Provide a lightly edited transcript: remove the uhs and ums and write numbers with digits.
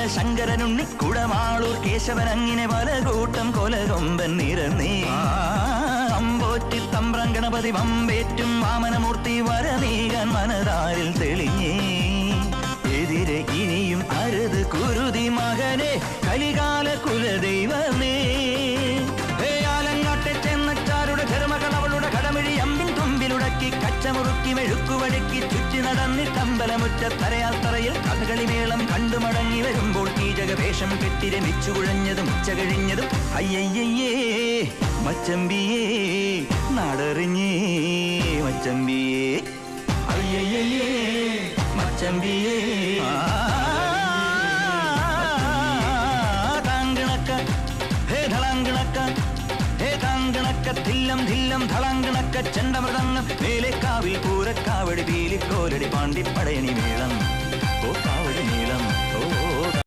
ശങ്കരനുണ്ണി കുടമാളൂർ കേശവൻ അങ്ങനെ പല കൂട്ടം കൊലകൊമ്പൻ നിരന്നേ അമ്പോറ്റി തമ്പ്രം ഗണപതി വമ്പേറ്റും വാമനമൂർത്തി വരനീകാൻ മനതാരിൽ തെളിഞ്ഞേ എതിരെ ഇനിയും അരുത് കുരുതി മകനെ കലികാല കുലദൈവമേ ആലങ്ങാട്ടെ ചെന്നച്ചാരുടെ ധർമ്മകളവളുടെ കടമിഴി അമ്പിൻ തുമ്പിലുടക്കി കച്ചമുറുക്കി മെഴുക്കുവഴുക്കി ചുറ്റി നടന്നിട്ടമ്പലമുറ്റത്തരയാൽ തറയിൽ കഥകളി മേളം കണ്ടു മടങ്ങി വരുമ്പോൾ കീചകവേഷം കെട്ടി രമിച്ചു കുഴഞ്ഞതും ഉച്ച കഴിഞ്ഞതും അയ്യയ്യേ മച്ചമ്പിയേ നാടറിഞ്ഞേ മച്ചമ്പിയേ അയ്യയ്യേ മച്ചമ്പിയേ